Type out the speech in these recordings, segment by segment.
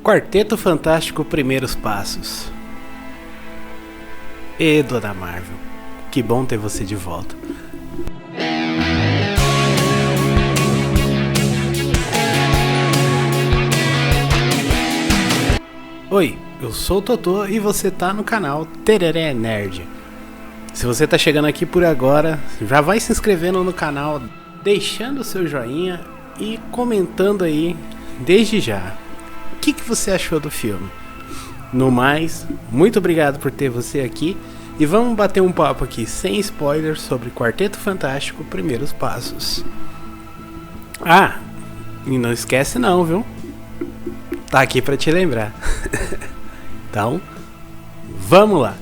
Quarteto Fantástico Primeiros Passos. E Dona Marvel, que bom ter você de volta. Oi, eu sou o Totô e você tá no canal Tereré Nerd. Se você tá chegando aqui por agora, já vai se inscrevendo no canal, deixando o seu joinha e comentando aí desde já. O que você achou do filme? No mais, muito obrigado por ter você aqui e vamos bater um papo aqui sem spoilers sobre Quarteto Fantástico Primeiros Passos. Ah, e não esquece não, viu? Tá aqui pra te lembrar. Então, vamos lá.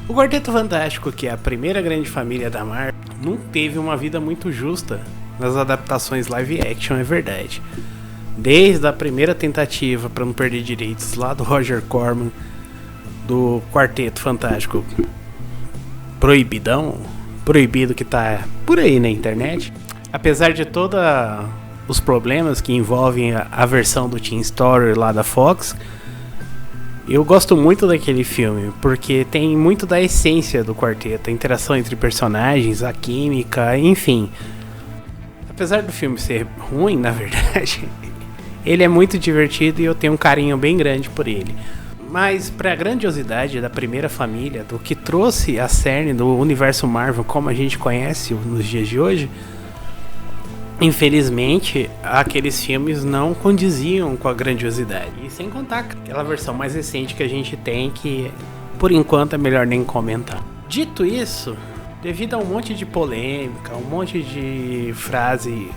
O Quarteto Fantástico, que é a primeira grande família da Marvel, não teve uma vida muito justa nas adaptações live action, é verdade. Desde a primeira tentativa para não perder direitos lá do Roger Corman, do Quarteto Fantástico proibido que tá por aí na internet. Apesar de todos os problemas que envolvem a versão do Teen Story lá da Fox, eu gosto muito daquele filme, porque tem muito da essência do quarteto, a interação entre personagens, a química, enfim. Apesar do filme ser ruim, na verdade, ele é muito divertido e eu tenho um carinho bem grande por ele. Mas para a grandiosidade da primeira família, do que trouxe a cerne do universo Marvel como a gente conhece nos dias de hoje, infelizmente, aqueles filmes não condiziam com a grandiosidade. E sem contar aquela versão mais recente que a gente tem, que por enquanto é melhor nem comentar. Dito isso, devido a um monte de polêmica, um monte de frase,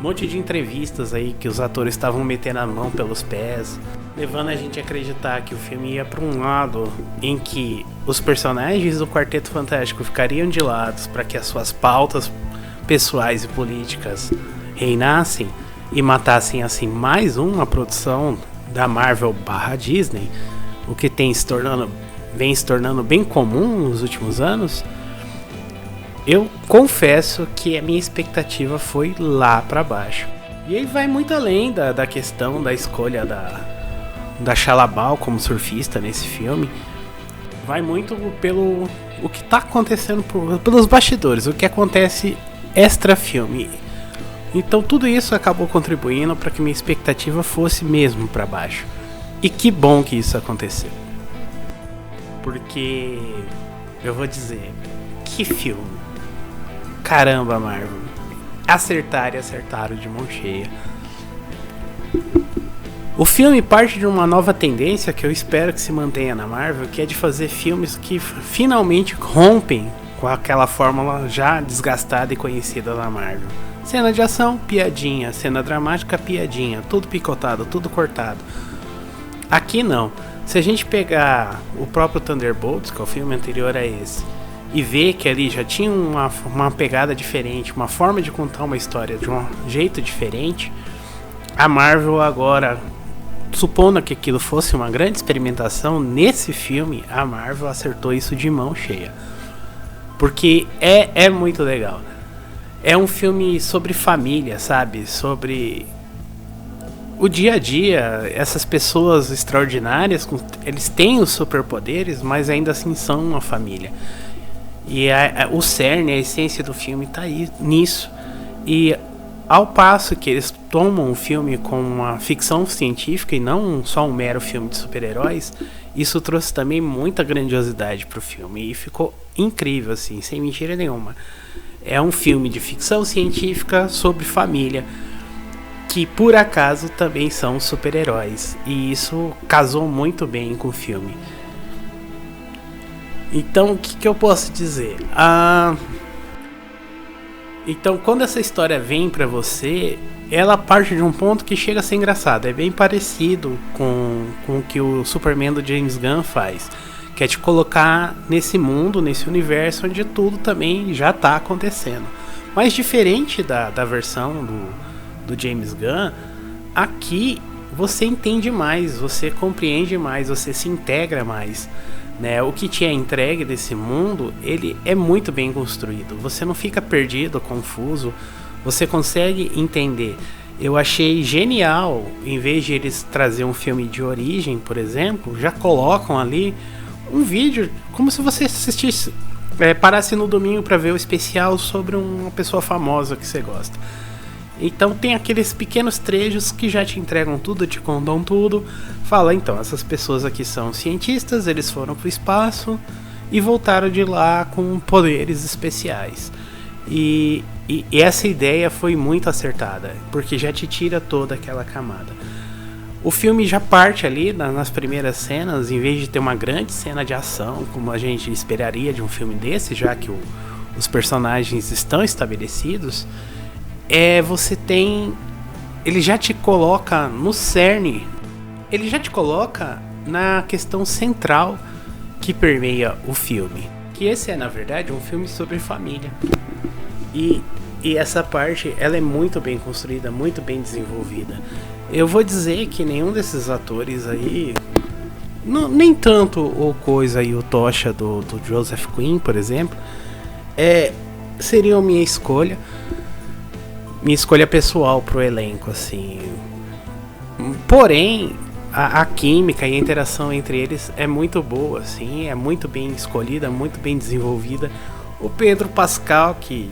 um monte de entrevistas aí que os atores estavam metendo a mão pelos pés, levando a gente a acreditar que o filme ia para um lado em que os personagens do Quarteto Fantástico ficariam de lado para que as suas pautas pessoais e políticas reinassem e matassem assim mais uma produção da Marvel / Disney, o que vem se tornando bem comum nos últimos anos. Eu confesso que a minha expectativa foi lá para baixo. E aí vai muito além da questão da escolha da Xalabal como surfista nesse filme. Vai muito pelo o que está acontecendo pelos bastidores, o que acontece extra filme. Então tudo isso acabou contribuindo para que minha expectativa fosse mesmo para baixo. E que bom que isso aconteceu. Porque eu vou dizer, que filme. Caramba, Marvel. Acertaram de mão cheia. O filme parte de uma nova tendência que eu espero que se mantenha na Marvel, que é de fazer filmes que finalmente rompem com aquela fórmula já desgastada e conhecida da Marvel. Cena de ação, piadinha. Cena dramática, piadinha. Tudo picotado, tudo cortado. Aqui não. Se a gente pegar o próprio Thunderbolts, que é o filme anterior a esse, e ver que ali já tinha uma pegada diferente, uma forma de contar uma história de um jeito diferente, a Marvel agora, supondo que aquilo fosse uma grande experimentação, nesse filme a Marvel acertou isso de mão cheia. Porque é muito legal. É um filme sobre família, sabe? Sobre o dia a dia. Essas pessoas extraordinárias, eles têm os superpoderes, mas ainda assim são uma família. E o cerne, a essência do filme tá aí nisso. E ao passo que eles tomam o filme como uma ficção científica e não só um mero filme de super-heróis, isso trouxe também muita grandiosidade pro filme e ficou incrível, assim, sem mentira nenhuma. É um filme de ficção científica sobre família, que por acaso também são super-heróis, e isso casou muito bem com o filme. Então, o que eu posso dizer? Então, quando essa história vem pra você, ela parte de um ponto que chega a ser engraçado. É bem parecido com o que o Superman do James Gunn faz, que é te colocar nesse mundo, nesse universo onde tudo também já tá acontecendo. Mas diferente da versão do James Gunn, aqui você entende mais, você compreende mais, você se integra mais. né? O que te é entregue desse mundo, ele é muito bem construído. Você não fica perdido, confuso. Você consegue entender. Eu achei genial, em vez de eles trazer um filme de origem, por exemplo, já colocam ali um vídeo, como se você assistisse, parasse no domingo para ver o especial sobre uma pessoa famosa que você gosta. Então tem aqueles pequenos trechos que já te entregam tudo, te contam tudo. Fala, então, essas pessoas aqui são cientistas, eles foram pro espaço e voltaram de lá com poderes especiais. E essa ideia foi muito acertada, porque já te tira toda aquela camada. O filme já parte ali nas primeiras cenas, em vez de ter uma grande cena de ação, como a gente esperaria de um filme desse, já que os personagens estão estabelecidos, você tem... Ele já te coloca no cerne, ele já te coloca na questão central que permeia o filme. Que esse é, na verdade, um filme sobre família. E essa parte, ela é muito bem construída, muito bem desenvolvida. Eu vou dizer que nenhum desses atores aí, nem tanto o Coisa e o Tocha do Joseph Quinn, por exemplo, seriam minha escolha pessoal pro elenco, assim. Porém, a química e a interação entre eles é muito boa, assim, é muito bem escolhida, muito bem desenvolvida. O Pedro Pascal, que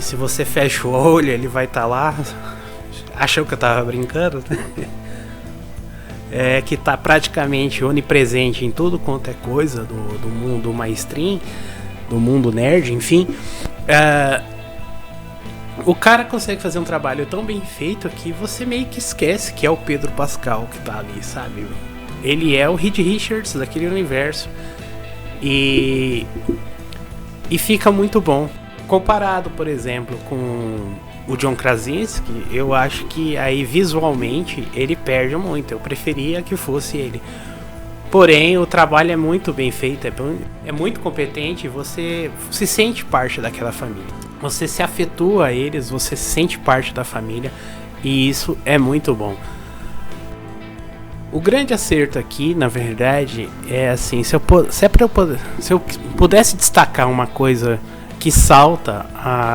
se você fecha o olho, ele vai estar lá. Achou que eu tava brincando? Que tá praticamente onipresente em tudo quanto é coisa do mundo mainstream, do mundo nerd, enfim. O cara consegue fazer um trabalho tão bem feito que você meio que esquece que é o Pedro Pascal que tá ali, sabe? Ele é o Reed Richards daquele universo. E fica muito bom. Comparado, por exemplo, com o John Krasinski, eu acho que aí visualmente ele perde muito. Eu preferia que fosse ele. Porém, o trabalho é muito bem feito, é muito competente, você se sente parte daquela família. Você se afetua a eles, você se sente parte da família, e isso é muito bom. O grande acerto aqui, na verdade, é assim, se eu pudesse destacar uma coisa que salta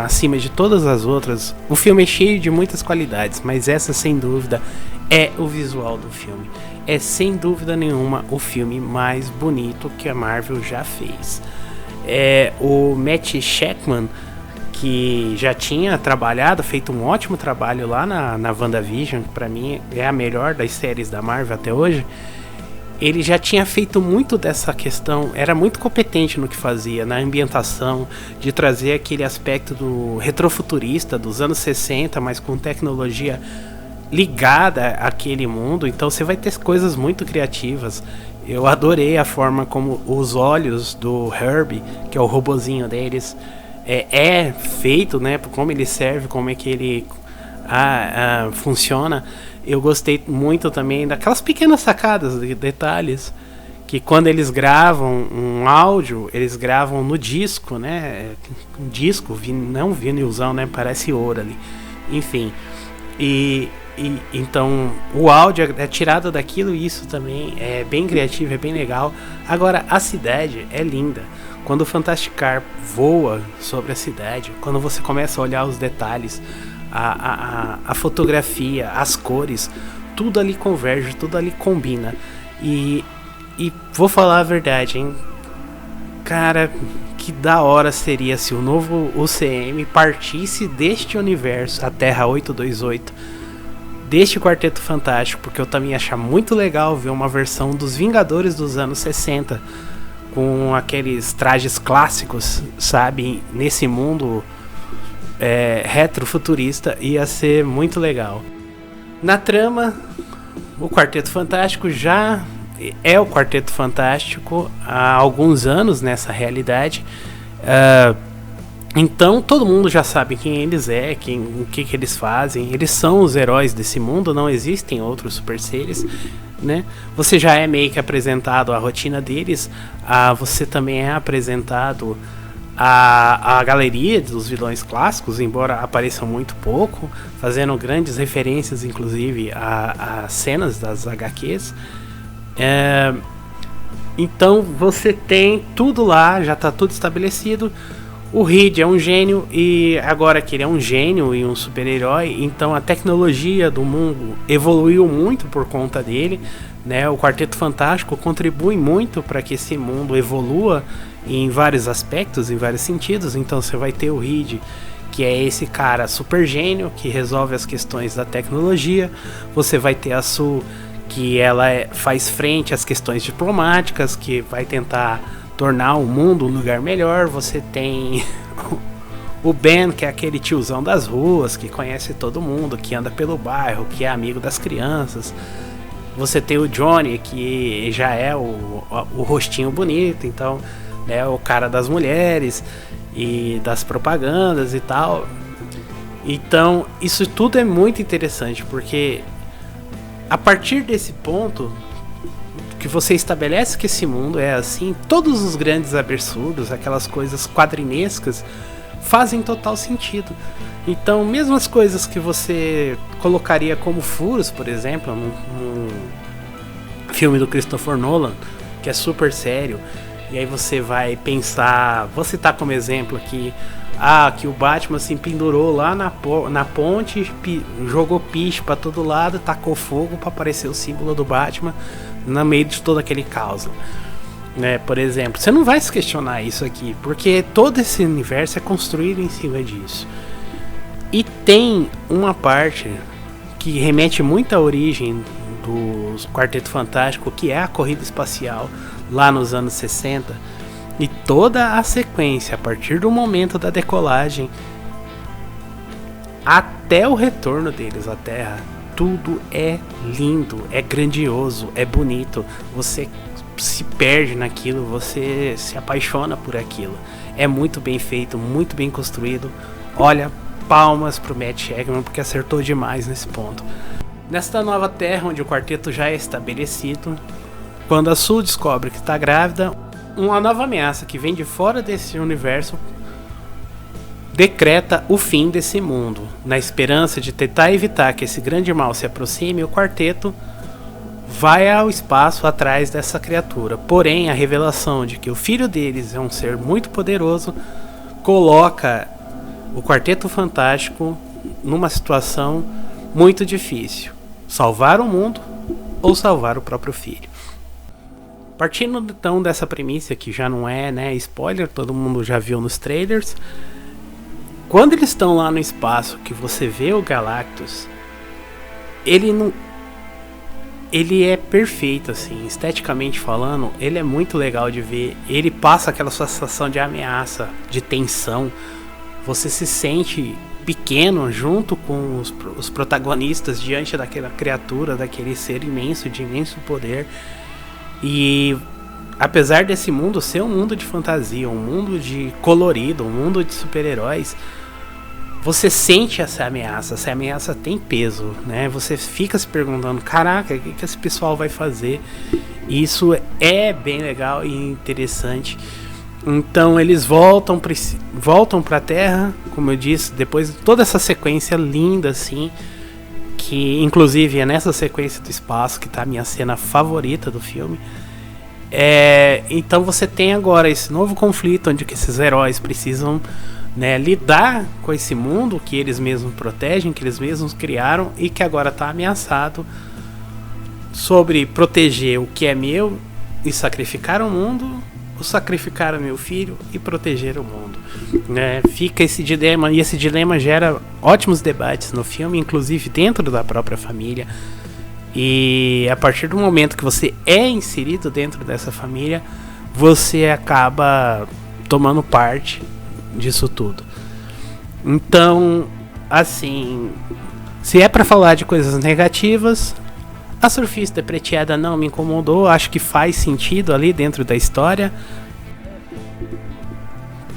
acima de todas as outras, o filme é cheio de muitas qualidades, mas essa, sem dúvida, é o visual do filme. É, sem dúvida nenhuma, o filme mais bonito que a Marvel já fez. O Matt Shakman, que já tinha feito um ótimo trabalho lá na WandaVision, que pra mim é a melhor das séries da Marvel até hoje. Ele já tinha feito muito dessa questão, era muito competente no que fazia, na ambientação, de trazer aquele aspecto do retrofuturista dos anos 60, mas com tecnologia ligada àquele mundo. Então você vai ter coisas muito criativas. Eu adorei a forma como os olhos do Herbie, que é o robozinho deles, é feito, né? Como ele serve, como é que ele funciona. Eu gostei muito também daquelas pequenas sacadas, de detalhes, que quando eles gravam um áudio, eles gravam no disco, né? Um disco, não vinilzão, né? Parece ouro ali. Enfim, então o áudio é tirado daquilo, e isso também é bem criativo, é bem legal. Agora, a cidade é linda. Quando o Fantastic Car voa sobre a cidade, quando você começa a olhar os detalhes, a fotografia, as cores, tudo ali converge, tudo ali combina. E vou falar a verdade, hein? Cara, que da hora seria se o novo UCM partisse deste universo, a Terra 828, deste Quarteto Fantástico, porque eu também acho muito legal ver uma versão dos Vingadores dos anos 60, com aqueles trajes clássicos, sabe? Nesse mundo retrofuturista, ia ser muito legal. Na trama, o Quarteto Fantástico já é o Quarteto Fantástico há alguns anos nessa realidade. Então todo mundo já sabe quem eles o que eles fazem. Eles são os heróis desse mundo, não existem outros super seres, né? Você já é meio que apresentado a rotina deles, você também é apresentado a galeria dos vilões clássicos, embora apareçam muito pouco, fazendo grandes referências inclusive a cenas das HQs. Então você tem tudo lá, já tá tudo estabelecido. O Reed é um gênio, e agora que ele é um gênio e um super-herói, então a tecnologia do mundo evoluiu muito por conta dele, né? O Quarteto Fantástico contribui muito para que esse mundo evolua em vários aspectos, em vários sentidos. Então você vai ter o Reed, que é esse cara super gênio que resolve as questões da tecnologia. Você vai ter a Sue, que ela faz frente às questões diplomáticas, que vai tentar tornar o mundo um lugar melhor. Você tem o Ben, que é aquele tiozão das ruas, que conhece todo mundo, que anda pelo bairro, que é amigo das crianças. Você tem o Johnny, que já é o rostinho bonito, então é o cara das mulheres e das propagandas e tal. Então isso tudo é muito interessante, porque a partir desse ponto que você estabelece que esse mundo é assim, todos os grandes absurdos, aquelas coisas quadrinescas, fazem total sentido. Então, mesmo as coisas que você colocaria como furos, por exemplo, num filme do Christopher Nolan, que é super sério, e aí você vai pensar, vou citar como exemplo aqui, que o Batman se pendurou lá na ponte, jogou piche pra todo lado, tacou fogo pra aparecer o símbolo do Batman no meio de todo aquele caos, né? Por exemplo, você não vai se questionar isso aqui, porque todo esse universo é construído em cima disso. E tem uma parte que remete muito à origem do Quarteto Fantástico, que é a corrida espacial lá nos anos 60. E toda a sequência, a partir do momento da decolagem até o retorno deles à Terra, tudo é lindo, é grandioso, é bonito. Você se perde naquilo, você se apaixona por aquilo. É muito bem feito, muito bem construído. Olha, palmas pro Matt Shakman, porque acertou demais nesse ponto. Nesta nova Terra, onde o quarteto já é estabelecido, quando a Sue descobre que está grávida, uma nova ameaça que vem de fora desse universo decreta o fim desse mundo. Na esperança de tentar evitar que esse grande mal se aproxime, o quarteto vai ao espaço atrás dessa criatura. Porém, a revelação de que o filho deles é um ser muito poderoso coloca o Quarteto Fantástico numa situação muito difícil: salvar o mundo ou salvar o próprio filho. Partindo então dessa premissa, que já não é, né, spoiler, todo mundo já viu nos trailers. Quando eles estão lá no espaço, que você vê o Galactus, ele é perfeito, assim, esteticamente falando, ele é muito legal de ver. Ele passa aquela sensação de ameaça, de tensão. Você se sente pequeno junto com os protagonistas diante daquela criatura, daquele ser imenso, de imenso poder. E apesar desse mundo ser um mundo de fantasia, um mundo de colorido, um mundo de super-heróis, você sente essa ameaça tem peso, né? Você fica se perguntando, caraca, o que esse pessoal vai fazer? E isso é bem legal e interessante. Então eles voltam pra Terra, como eu disse, depois de toda essa sequência linda assim, que inclusive é nessa sequência do espaço que tá a minha cena favorita do filme. Então você tem agora esse novo conflito onde que esses heróis precisam, né, lidar com esse mundo que eles mesmos protegem, que eles mesmos criaram e que agora está ameaçado, sobre proteger o que é meu e sacrificar o mundo, ou sacrificar o meu filho e proteger o mundo, né? Fica esse dilema, e esse dilema gera ótimos debates no filme, inclusive dentro da própria família. E a partir do momento que você é inserido dentro dessa família, você acaba tomando parte disso tudo. Então, assim, se é pra falar de coisas negativas, a Surfista Prateada não me incomodou. Acho que faz sentido ali dentro da história.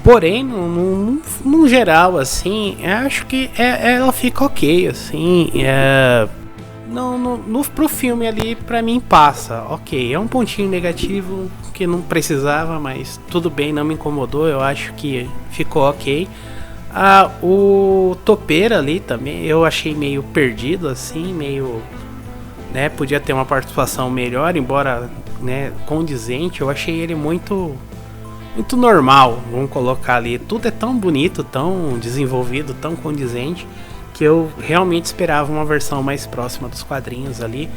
Porém, no geral, assim, acho que ela fica ok, assim. Pro filme ali, pra mim, passa. Ok, é um pontinho negativo que não precisava, mas tudo bem, não me incomodou. Eu acho que ficou ok. O Topeira ali também, eu achei meio perdido, assim, meio, né, podia ter uma participação melhor, embora né, condizente, eu achei ele muito normal, vamos colocar ali. Tudo é tão bonito, tão desenvolvido, tão condizente, que eu realmente esperava uma versão mais próxima dos quadrinhos ali,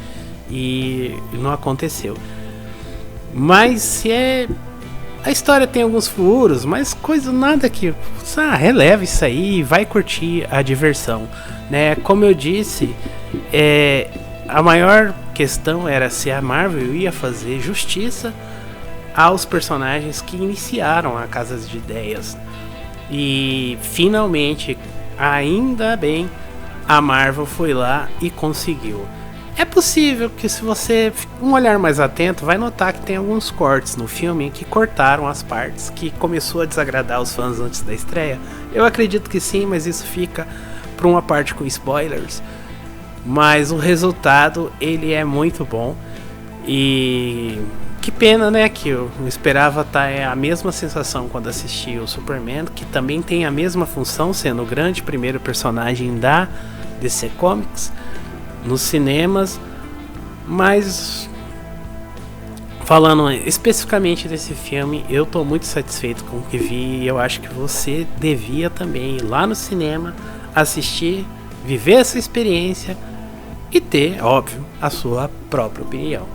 e não aconteceu. Mas se é... A história tem alguns furos, mas coisa nada que... releva isso aí e vai curtir a diversão, né? Como eu disse, a maior questão era se a Marvel ia fazer justiça aos personagens que iniciaram a Casa de Ideias. E finalmente, ainda bem, a Marvel foi lá e conseguiu. É possível que, se você um olhar mais atento, vai notar que tem alguns cortes no filme que cortaram as partes que começou a desagradar os fãs antes da estreia. Eu acredito que sim, mas isso fica para uma parte com spoilers. Mas o resultado, ele é muito bom. E que pena, né, que eu esperava a mesma sensação quando assisti o Superman, que também tem a mesma função, sendo o grande primeiro personagem da DC Comics nos cinemas. Mas falando especificamente desse filme, eu tô muito satisfeito com o que vi, e eu acho que você devia também ir lá no cinema, assistir, viver essa experiência e ter, óbvio, a sua própria opinião.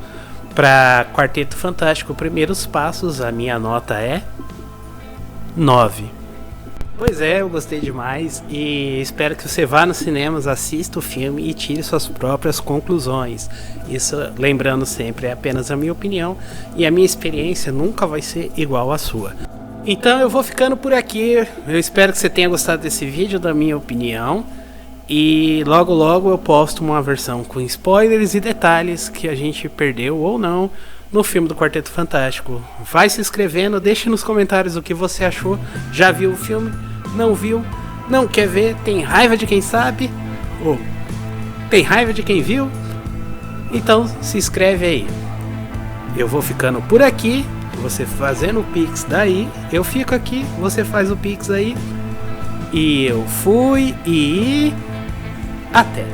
Para Quarteto Fantástico Primeiros Passos, a minha nota é 9. Pois é, eu gostei demais e espero que você vá nos cinemas, assista o filme e tire suas próprias conclusões. Isso, lembrando sempre, é apenas a minha opinião e a minha experiência nunca vai ser igual à sua. Então eu vou ficando por aqui, eu espero que você tenha gostado desse vídeo, da minha opinião. E logo logo eu posto uma versão com spoilers e detalhes que a gente perdeu ou não no filme do Quarteto Fantástico. Vai se inscrevendo, deixe nos comentários o que você achou. Já viu o filme? Não viu? Não quer ver? Tem raiva de quem sabe? Ou tem raiva de quem viu? Então se inscreve aí. Eu vou ficando por aqui, você fazendo o Pix daí, eu fico aqui, você faz o Pix aí. E eu fui e até.